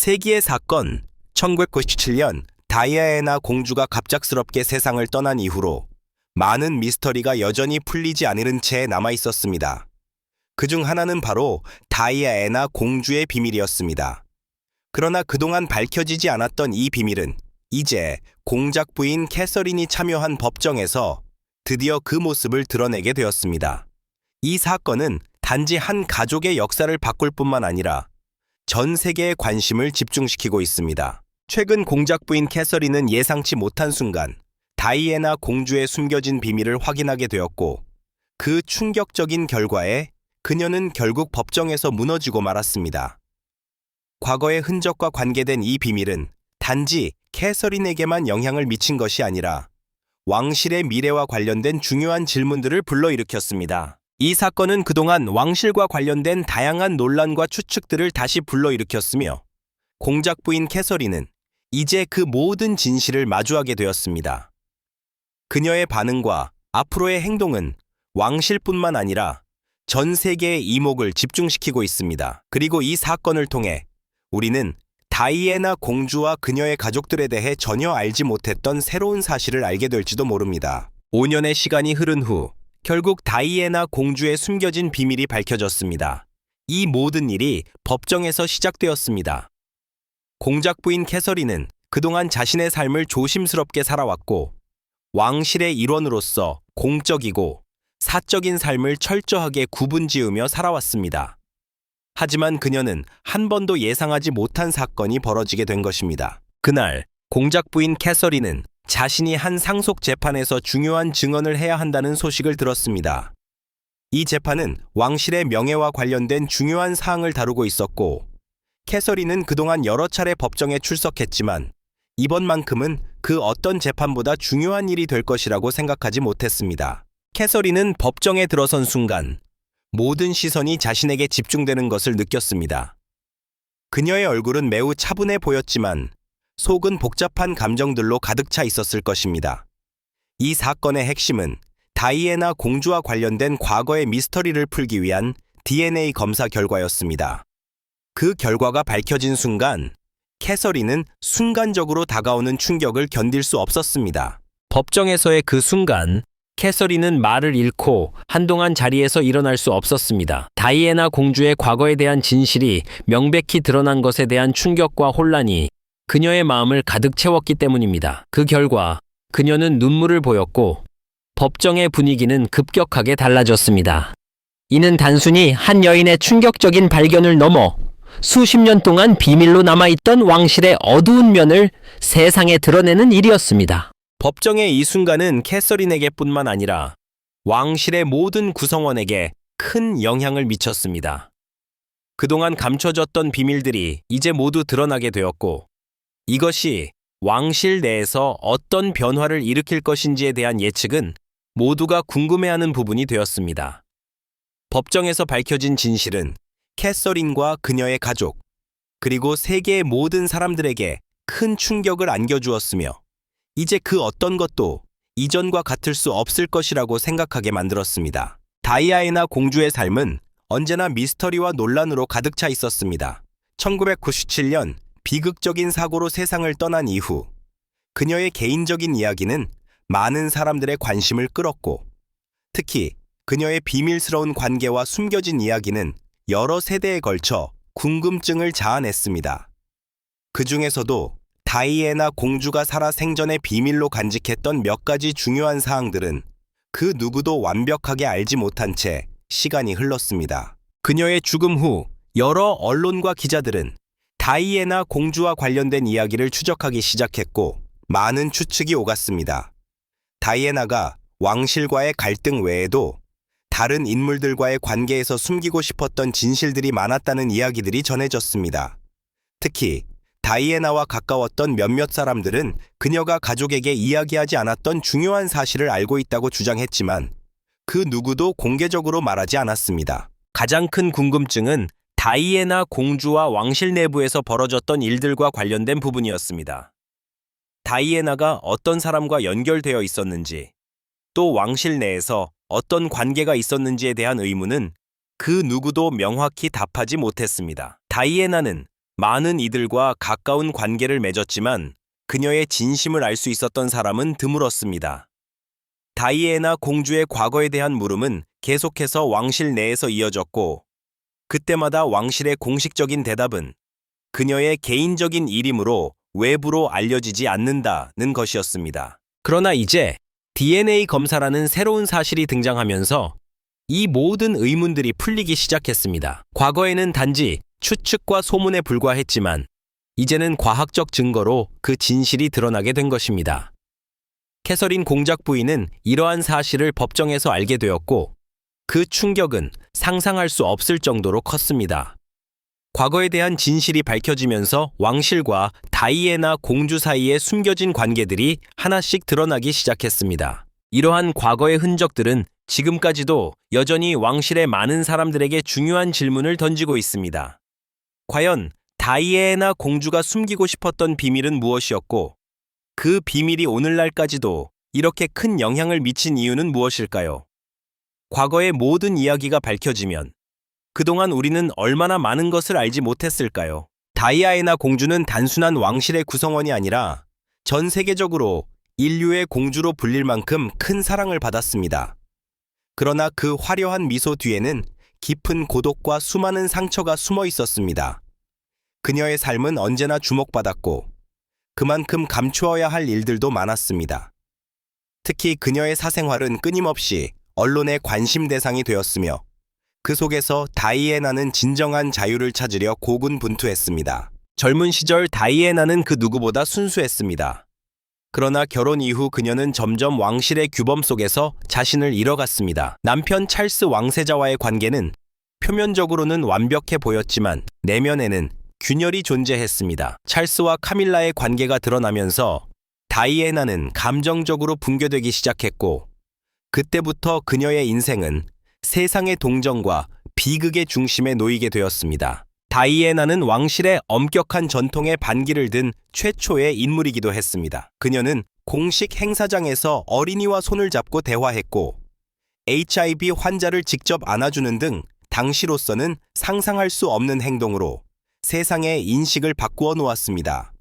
세기의 사건. 1997년 다이애나 공주가 갑작스럽게 세상을 떠난 이후로 많은 미스터리가 여전히 풀리지 않은 채 남아 있었습니다. 그중 하나는 바로 다이애나 공주의 비밀이었습니다. 그러나 그동안 밝혀지지 않았던 이 비밀은 이제 공작 부인 캐서린이 참여한 법정에서 드디어 그 모습을 드러내게 되었습니다. 이 사건은 단지 한 가족의 역사를 바꿀 뿐만 아니라 전 세계의 관심을 집중시키고 있습니다. 최근 공작 부인 캐서린은 예상치 못한 순간 다이애나 공주의 숨겨진 비밀을 확인하게 되었고, 그 충격적인 결과에 그녀는 결국 법정에서 무너지고 말았습니다. 과거의 흔적과 관계된 이 비밀은 단지 캐서린에게만 영향을 미친 것이 아니라 왕실의 미래와 관련된 중요한 질문들을 불러일으켰습니다. 이 사건은 그동안 왕실과 관련된 다양한 논란과 추측들을 다시 불러일으켰으며, 공작 부인 캐서린은 이제 그 모든 진실을 마주하게 되었습니다. 그녀의 반응과 앞으로의 행동은 왕실뿐만 아니라 전 세계의 이목을 집중시키고 있습니다. 그리고 이 사건을 통해 우리는 다이애나 공주와 그녀의 가족들에 대해 전혀 알지 못했던 새로운 사실을 알게 될지도 모릅니다. 5년의 시간이 흐른 후 결국 다이애나 공주의 숨겨진 비밀이 밝혀졌습니다. 이 모든 일이 법정에서 시작되었습니다. 공작 부인 캐서린은 그동안 자신의 삶을 조심스럽게 살아왔고, 왕실의 일원으로서 공적이고 사적인 삶을 철저하게 구분지으며 살아왔습니다. 하지만 그녀는 한 번도 예상하지 못한 사건이 벌어지게 된 것입니다. 그날 공작 부인 캐서린은 자신이 한 상속 재판에서 중요한 증언을 해야 한다는 소식을 들었습니다. 이 재판은 왕실의 명예와 관련된 중요한 사항을 다루고 있었고, 캐서린은 그동안 여러 차례 법정에 출석했지만 이번만큼은 그 어떤 재판보다 중요한 일이 될 것이라고 생각하지 못했습니다. 캐서린은 법정에 들어선 순간 모든 시선이 자신에게 집중되는 것을 느꼈습니다. 그녀의 얼굴은 매우 차분해 보였지만 속은 복잡한 감정들로 가득 차 있었을 것입니다. 이 사건의 핵심은 다이애나 공주와 관련된 과거의 미스터리를 풀기 위한 DNA 검사 결과였습니다. 그 결과가 밝혀진 순간 캐서린은 순간적으로 다가오는 충격을 견딜 수 없었습니다. 법정에서의 그 순간 캐서린은 말을 잃고 한동안 자리에서 일어날 수 없었습니다. 다이애나 공주의 과거에 대한 진실이 명백히 드러난 것에 대한 충격과 혼란이 그녀의 마음을 가득 채웠기 때문입니다. 그 결과 그녀는 눈물을 보였고 법정의 분위기는 급격하게 달라졌습니다. 이는 단순히 한 여인의 충격적인 발견을 넘어 수십 년 동안 비밀로 남아있던 왕실의 어두운 면을 세상에 드러내는 일이었습니다. 법정의 이 순간은 캐서린에게뿐만 아니라 왕실의 모든 구성원에게 큰 영향을 미쳤습니다. 그동안 감춰졌던 비밀들이 이제 모두 드러나게 되었고, 이것이 왕실 내에서 어떤 변화를 일으킬 것인지에 대한 예측은 모두가 궁금해하는 부분이 되었습니다. 법정에서 밝혀진 진실은 캐서린과 그녀의 가족, 그리고 세계의 모든 사람들에게 큰 충격을 안겨주었으며, 이제 그 어떤 것도 이전과 같을 수 없을 것이라고 생각하게 만들었습니다. 다이애나 공주의 삶은 언제나 미스터리와 논란으로 가득 차 있었습니다. 1997년 비극적인 사고로 세상을 떠난 이후 그녀의 개인적인 이야기는 많은 사람들의 관심을 끌었고, 특히 그녀의 비밀스러운 관계와 숨겨진 이야기는 여러 세대에 걸쳐 궁금증을 자아냈습니다. 그 중에서도 다이애나 공주가 살아 생전에 비밀로 간직했던 몇 가지 중요한 사항들은 그 누구도 완벽하게 알지 못한 채 시간이 흘렀습니다. 그녀의 죽음 후 여러 언론과 기자들은 다이애나 공주와 관련된 이야기를 추적하기 시작했고, 많은 추측이 오갔습니다. 다이애나가 왕실과의 갈등 외에도 다른 인물들과의 관계에서 숨기고 싶었던 진실들이 많았다는 이야기들이 전해졌습니다. 특히 다이애나와 가까웠던 몇몇 사람들은 그녀가 가족에게 이야기하지 않았던 중요한 사실을 알고 있다고 주장했지만 그 누구도 공개적으로 말하지 않았습니다. 가장 큰 궁금증은 다이애나 공주와 왕실 내부에서 벌어졌던 일들과 관련된 부분이었습니다. 다이애나가 어떤 사람과 연결되어 있었는지, 또 왕실 내에서 어떤 관계가 있었는지에 대한 의문은 그 누구도 명확히 답하지 못했습니다. 다이애나는 많은 이들과 가까운 관계를 맺었지만 그녀의 진심을 알 수 있었던 사람은 드물었습니다. 다이애나 공주의 과거에 대한 물음은 계속해서 왕실 내에서 이어졌고, 그때마다 왕실의 공식적인 대답은 그녀의 개인적인 일이므로 외부로 알려지지 않는다는 것이었습니다. 그러나 이제 DNA 검사라는 새로운 사실이 등장하면서 이 모든 의문들이 풀리기 시작했습니다. 과거에는 단지 추측과 소문에 불과했지만 이제는 과학적 증거로 그 진실이 드러나게 된 것입니다. 캐서린 공작 부인은 이러한 사실을 법정에서 알게 되었고, 그 충격은 상상할 수 없을 정도로 컸습니다. 과거에 대한 진실이 밝혀지면서 왕실과 다이애나 공주 사이에 숨겨진 관계들이 하나씩 드러나기 시작했습니다. 이러한 과거의 흔적들은 지금까지도 여전히 왕실의 많은 사람들에게 중요한 질문을 던지고 있습니다. 과연 다이애나 공주가 숨기고 싶었던 비밀은 무엇이었고, 그 비밀이 오늘날까지도 이렇게 큰 영향을 미친 이유는 무엇일까요? 과거의 모든 이야기가 밝혀지면 그동안 우리는 얼마나 많은 것을 알지 못했을까요? 다이애나 공주는 단순한 왕실의 구성원이 아니라 전 세계적으로 인류의 공주로 불릴 만큼 큰 사랑을 받았습니다. 그러나 그 화려한 미소 뒤에는 깊은 고독과 수많은 상처가 숨어 있었습니다. 그녀의 삶은 언제나 주목받았고, 그만큼 감추어야 할 일들도 많았습니다. 특히 그녀의 사생활은 끊임없이 언론의 관심 대상이 되었으며, 그 속에서 다이애나는 진정한 자유를 찾으려 고군분투했습니다. 젊은 시절 다이애나는 그 누구보다 순수했습니다. 그러나 결혼 이후 그녀는 점점 왕실의 규범 속에서 자신을 잃어갔습니다. 남편 찰스 왕세자와의 관계는 표면적으로는 완벽해 보였지만 내면에는 균열이 존재했습니다. 찰스와 카밀라의 관계가 드러나면서 다이애나는 감정적으로 붕괴되기 시작했고, 그때부터 그녀의 인생은 세상의 동정과 비극의 중심에 놓이게 되었습니다. 다이애나는 왕실의 엄격한 전통에 반기를 든 최초의 인물이기도 했습니다. 그녀는 공식 행사장에서 어린이와 손을 잡고 대화했고, HIV 환자를 직접 안아주는 등 당시로서는 상상할 수 없는 행동으로 세상의 인식을 바꾸어 놓았습니다.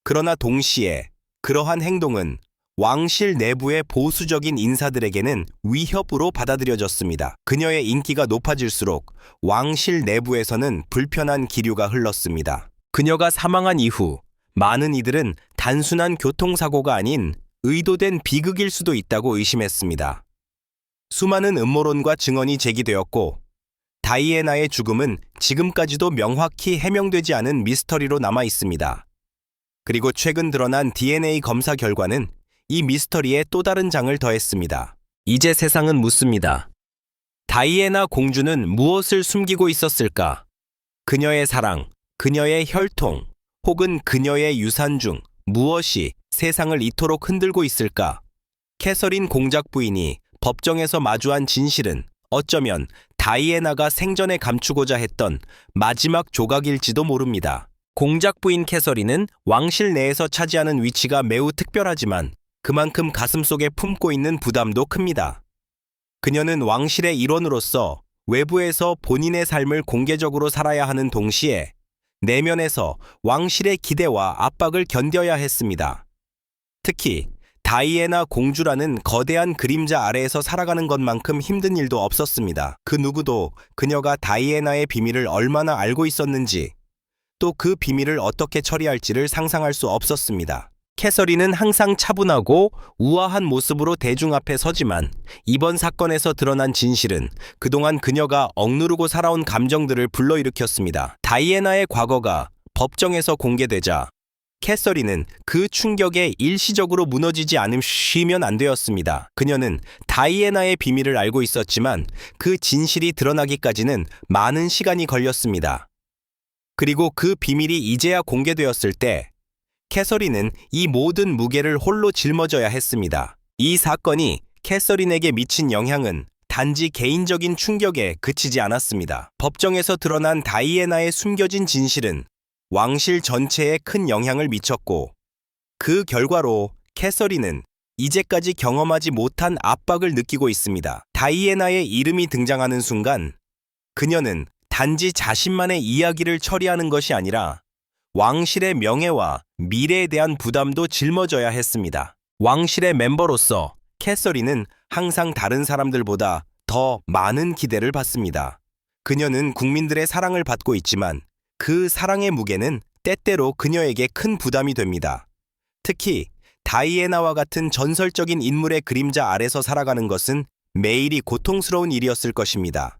그러나 동시에 그러한 행동은 왕실 내부의 보수적인 인사들에게는 위협으로 받아들여졌습니다. 그녀의 인기가 높아질수록 왕실 내부에서는 불편한 기류가 흘렀습니다. 그녀가 사망한 이후 많은 이들은 단순한 교통사고가 아닌 의도된 비극일 수도 있다고 의심했습니다. 수많은 음모론과 증언이 제기되었고, 다이애나의 죽음은 지금까지도 명확히 해명되지 않은 미스터리로 남아 있습니다. 그리고 최근 드러난 DNA 검사 결과는 이 미스터리에 또 다른 장을 더했습니다. 이제 세상은 묻습니다. 다이애나 공주는 무엇을 숨기고 있었을까? 그녀의 사랑, 그녀의 혈통, 혹은 그녀의 유산 중 무엇이 세상을 이토록 흔들고 있을까? 캐서린 공작 부인이 법정에서 마주한 진실은 어쩌면 다이애나가 생전에 감추고자 했던 마지막 조각일지도 모릅니다. 공작 부인 캐서린은 왕실 내에서 차지하는 위치가 매우 특별하지만 그만큼 가슴속에 품고 있는 부담도 큽니다. 그녀는 왕실의 일원으로서 외부에서 본인의 삶을 공개적으로 살아야 하는 동시에 내면에서 왕실의 기대와 압박을 견뎌야 했습니다. 특히 다이애나 공주라는 거대한 그림자 아래에서 살아가는 것만큼 힘든 일도 없었습니다. 그 누구도 그녀가 다이애나의 비밀을 얼마나 알고 있었는지, 또 그 비밀을 어떻게 처리할지를 상상할 수 없었습니다. 캐서린은 항상 차분하고 우아한 모습으로 대중 앞에 서지만 이번 사건에서 드러난 진실은 그동안 그녀가 억누르고 살아온 감정들을 불러일으켰습니다. 다이애나의 과거가 법정에서 공개되자 캐서린은 그 충격에 일시적으로 무너지지 않으시면 안 되었습니다. 그녀는 다이애나의 비밀을 알고 있었지만 그 진실이 드러나기까지는 많은 시간이 걸렸습니다. 그리고 그 비밀이 이제야 공개되었을 때 캐서린은 이 모든 무게를 홀로 짊어져야 했습니다. 이 사건이 캐서린에게 미친 영향은 단지 개인적인 충격에 그치지 않았습니다. 법정에서 드러난 다이애나의 숨겨진 진실은 왕실 전체에 큰 영향을 미쳤고, 그 결과로 캐서린은 이제까지 경험하지 못한 압박을 느끼고 있습니다. 다이애나의 이름이 등장하는 순간 그녀는 단지 자신만의 이야기를 처리하는 것이 아니라 왕실의 명예와 미래에 대한 부담도 짊어져야 했습니다. 왕실의 멤버로서 캐서린은 항상 다른 사람들보다 더 많은 기대를 받습니다. 그녀는 국민들의 사랑을 받고 있지만 그 사랑의 무게는 때때로 그녀에게 큰 부담이 됩니다. 특히 다이애나와 같은 전설적인 인물의 그림자 아래서 살아가는 것은 매일이 고통스러운 일이었을 것입니다.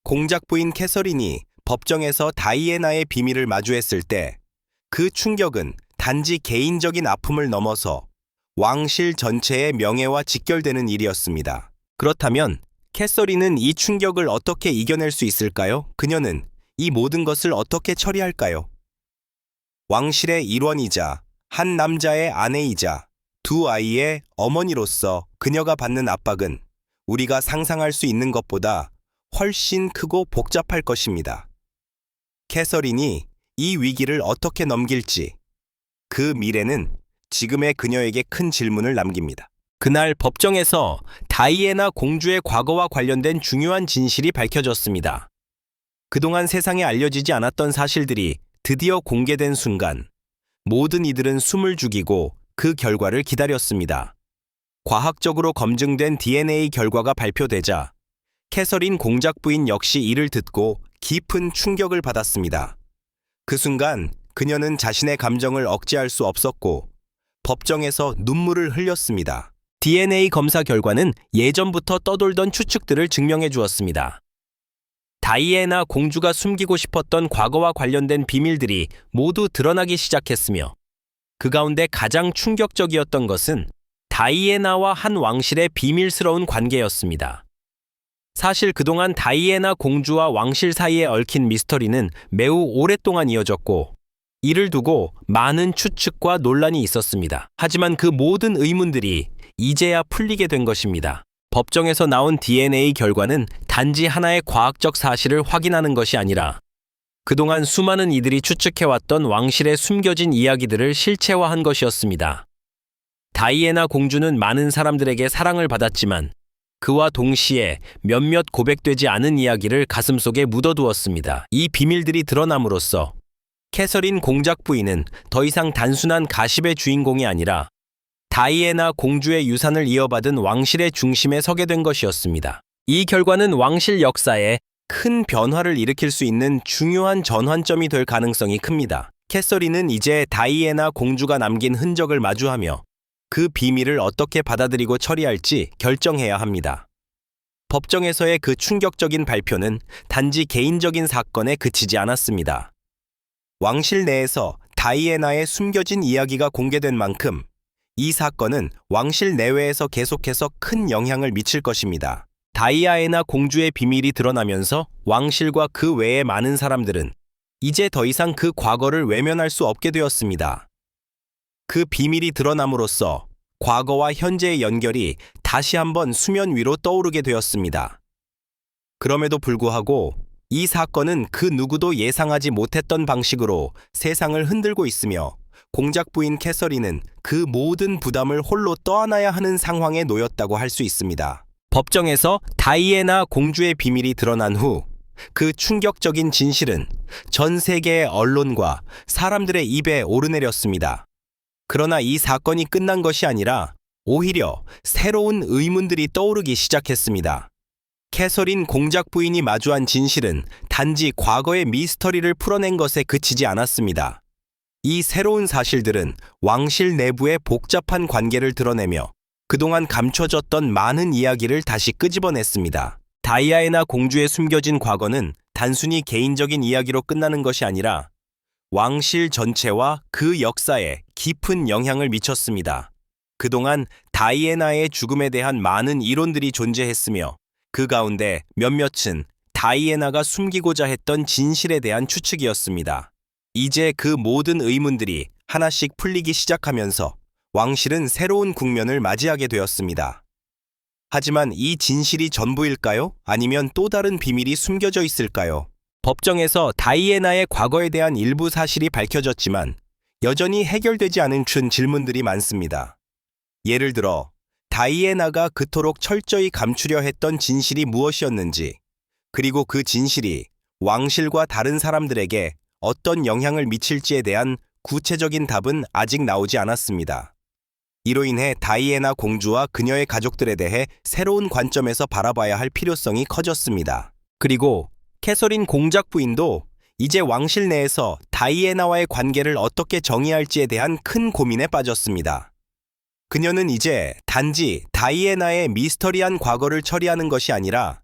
공작부인 캐서린이 법정에서 다이애나의 비밀을 마주했을 때 그 충격은 단지 개인적인 아픔을 넘어서 왕실 전체의 명예와 직결되는 일이었습니다. 그렇다면 캐서린은 이 충격을 어떻게 이겨낼 수 있을까요? 그녀는 이 모든 것을 어떻게 처리할까요? 왕실의 일원이자 한 남자의 아내이자 두 아이의 어머니로서 그녀가 받는 압박은 우리가 상상할 수 있는 것보다 훨씬 크고 복잡할 것입니다. 캐서린이 이 위기를 어떻게 넘길지, 그 미래는 지금의 그녀에게 큰 질문을 남깁니다. 그날 법정에서 다이애나 공주의 과거와 관련된 중요한 진실이 밝혀졌습니다. 그동안 세상에 알려지지 않았던 사실들이 드디어 공개된 순간, 모든 이들은 숨을 죽이고 그 결과를 기다렸습니다. 과학적으로 검증된 DNA 결과가 발표되자 캐서린 공작부인 역시 이를 듣고 깊은 충격을 받았습니다. 그 순간 그녀는 자신의 감정을 억제할 수 없었고 법정에서 눈물을 흘렸습니다. DNA 검사 결과는 예전부터 떠돌던 추측들을 증명해 주었습니다. 다이애나 공주가 숨기고 싶었던 과거와 관련된 비밀들이 모두 드러나기 시작했으며 그 가운데 가장 충격적이었던 것은 다이애나와 한 왕실의 비밀스러운 관계였습니다. 사실 그동안 다이애나 공주와 왕실 사이에 얽힌 미스터리는 매우 오랫동안 이어졌고 이를 두고 많은 추측과 논란이 있었습니다. 하지만 그 모든 의문들이 이제야 풀리게 된 것입니다. 법정에서 나온 DNA 결과는 단지 하나의 과학적 사실을 확인하는 것이 아니라 그동안 수많은 이들이 추측해왔던 왕실의 숨겨진 이야기들을 실체화한 것이었습니다. 다이애나 공주는 많은 사람들에게 사랑을 받았지만 그와 동시에 몇몇 고백되지 않은 이야기를 가슴속에 묻어두었습니다. 이 비밀들이 드러남으로써 캐서린 공작 부인은 더 이상 단순한 가십의 주인공이 아니라 다이애나 공주의 유산을 이어받은 왕실의 중심에 서게 된 것이었습니다. 이 결과는 왕실 역사에 큰 변화를 일으킬 수 있는 중요한 전환점이 될 가능성이 큽니다. 캐서린은 이제 다이애나 공주가 남긴 흔적을 마주하며 그 비밀을 어떻게 받아들이고 처리할지 결정해야 합니다. 법정에서의 그 충격적인 발표는 단지 개인적인 사건에 그치지 않았습니다. 왕실 내에서 다이애나의 숨겨진 이야기가 공개된 만큼 이 사건은 왕실 내외에서 계속해서 큰 영향을 미칠 것입니다. 다이애나 공주의 비밀이 드러나면서 왕실과 그 외의 많은 사람들은 이제 더 이상 그 과거를 외면할 수 없게 되었습니다. 그 비밀이 드러남으로써 과거와 현재의 연결이 다시 한번 수면 위로 떠오르게 되었습니다. 그럼에도 불구하고 이 사건은 그 누구도 예상하지 못했던 방식으로 세상을 흔들고 있으며 공작 부인 캐서린은 그 모든 부담을 홀로 떠안아야 하는 상황에 놓였다고 할 수 있습니다. 법정에서 다이애나 공주의 비밀이 드러난 후 그 충격적인 진실은 전 세계의 언론과 사람들의 입에 오르내렸습니다. 그러나 이 사건이 끝난 것이 아니라 오히려 새로운 의문들이 떠오르기 시작했습니다. 캐서린 공작 부인이 마주한 진실은 단지 과거의 미스터리를 풀어낸 것에 그치지 않았습니다. 이 새로운 사실들은 왕실 내부의 복잡한 관계를 드러내며 그동안 감춰졌던 많은 이야기를 다시 끄집어냈습니다. 다이애나 공주의 숨겨진 과거는 단순히 개인적인 이야기로 끝나는 것이 아니라 왕실 전체와 그 역사에 깊은 영향을 미쳤습니다. 그동안 다이애나의 죽음에 대한 많은 이론들이 존재했으며 그 가운데 몇몇은 다이애나가 숨기고자 했던 진실에 대한 추측이었습니다. 이제 그 모든 의문들이 하나씩 풀리기 시작하면서 왕실은 새로운 국면을 맞이하게 되었습니다. 하지만 이 진실이 전부일까요? 아니면 또 다른 비밀이 숨겨져 있을까요? 법정에서 다이애나의 과거에 대한 일부 사실이 밝혀졌지만 여전히 해결되지 않은 질문들이 많습니다. 예를 들어 다이애나가 그토록 철저히 감추려 했던 진실이 무엇이었는지, 그리고 그 진실이 왕실과 다른 사람들에게 어떤 영향을 미칠지에 대한 구체적인 답은 아직 나오지 않았습니다. 이로 인해 다이애나 공주와 그녀의 가족들에 대해 새로운 관점에서 바라봐야 할 필요성이 커졌습니다. 그리고 캐서린 공작 부인도 이제 왕실 내에서 다이애나와의 관계를 어떻게 정의할지에 대한 큰 고민에 빠졌습니다. 그녀는 이제 단지 다이애나의 미스터리한 과거를 처리하는 것이 아니라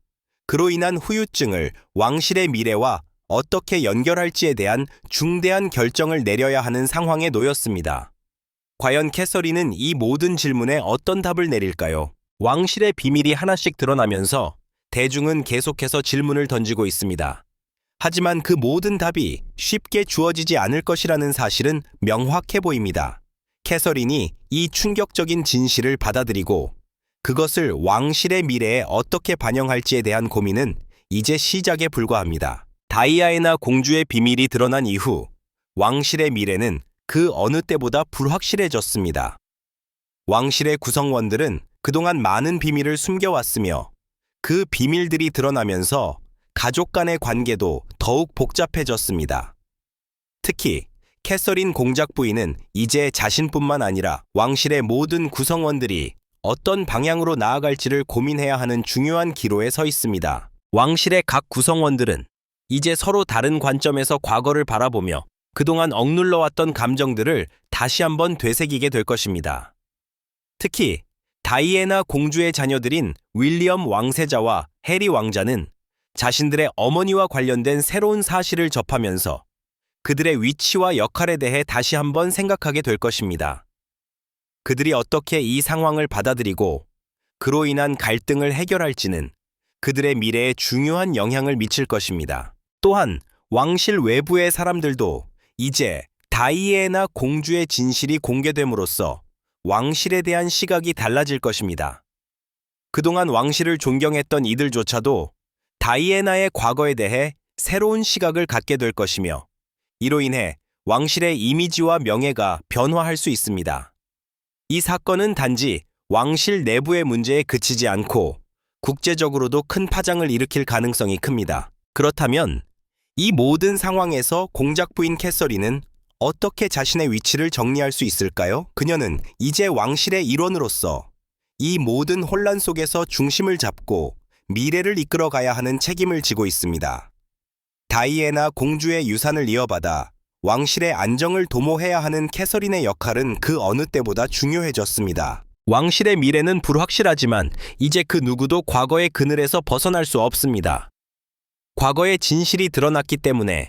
그로 인한 후유증을 왕실의 미래와 어떻게 연결할지에 대한 중대한 결정을 내려야 하는 상황에 놓였습니다. 과연 캐서린은 이 모든 질문에 어떤 답을 내릴까요? 왕실의 비밀이 하나씩 드러나면서 대중은 계속해서 질문을 던지고 있습니다. 하지만 그 모든 답이 쉽게 주어지지 않을 것이라는 사실은 명확해 보입니다. 캐서린이 이 충격적인 진실을 받아들이고 그것을 왕실의 미래에 어떻게 반영할지에 대한 고민은 이제 시작에 불과합니다. 다이아나 공주의 비밀이 드러난 이후 왕실의 미래는 그 어느 때보다 불확실해졌습니다. 왕실의 구성원들은 그동안 많은 비밀을 숨겨왔으며 그 비밀들이 드러나면서 가족 간의 관계도 더욱 복잡해졌습니다. 특히 캐서린 공작 부인은 이제 자신뿐만 아니라 왕실의 모든 구성원들이 어떤 방향으로 나아갈지를 고민해야 하는 중요한 기로에 서 있습니다. 왕실의 각 구성원들은 이제 서로 다른 관점에서 과거를 바라보며 그동안 억눌러왔던 감정들을 다시 한번 되새기게 될 것입니다. 특히 다이애나 공주의 자녀들인 윌리엄 왕세자와 해리 왕자는 자신들의 어머니와 관련된 새로운 사실을 접하면서 그들의 위치와 역할에 대해 다시 한번 생각하게 될 것입니다. 그들이 어떻게 이 상황을 받아들이고 그로 인한 갈등을 해결할지는 그들의 미래에 중요한 영향을 미칠 것입니다. 또한 왕실 외부의 사람들도 이제 다이애나 공주의 진실이 공개됨으로써 왕실에 대한 시각이 달라질 것입니다. 그동안 왕실을 존경했던 이들조차도 다이애나의 과거에 대해 새로운 시각을 갖게 될 것이며 이로 인해 왕실의 이미지와 명예가 변화할 수 있습니다. 이 사건은 단지 왕실 내부의 문제에 그치지 않고 국제적으로도 큰 파장을 일으킬 가능성이 큽니다. 그렇다면 이 모든 상황에서 공작 부인 캐서린은 어떻게 자신의 위치를 정리할 수 있을까요? 그녀는 이제 왕실의 일원으로서 이 모든 혼란 속에서 중심을 잡고 미래를 이끌어가야 하는 책임을 지고 있습니다. 다이애나 공주의 유산을 이어받아 왕실의 안정을 도모해야 하는 캐서린의 역할은 그 어느 때보다 중요해졌습니다. 왕실의 미래는 불확실하지만 이제 그 누구도 과거의 그늘에서 벗어날 수 없습니다. 과거의 진실이 드러났기 때문에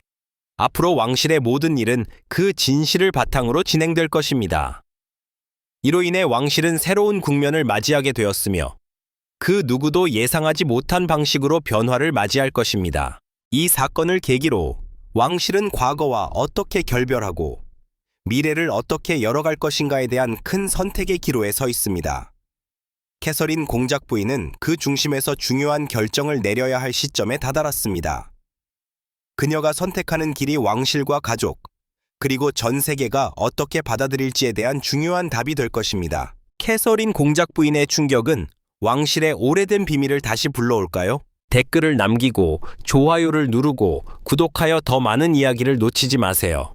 앞으로 왕실의 모든 일은 그 진실을 바탕으로 진행될 것입니다. 이로 인해 왕실은 새로운 국면을 맞이하게 되었으며 그 누구도 예상하지 못한 방식으로 변화를 맞이할 것입니다. 이 사건을 계기로 왕실은 과거와 어떻게 결별하고 미래를 어떻게 열어갈 것인가에 대한 큰 선택의 기로에 서 있습니다. 캐서린 공작 부인은 그 중심에서 중요한 결정을 내려야 할 시점에 다다랐습니다. 그녀가 선택하는 길이 왕실과 가족, 그리고 전 세계가 어떻게 받아들일지에 대한 중요한 답이 될 것입니다. 캐서린 공작 부인의 충격은 왕실의 오래된 비밀을 다시 불러올까요? 댓글을 남기고 좋아요를 누르고 구독하여 더 많은 이야기를 놓치지 마세요.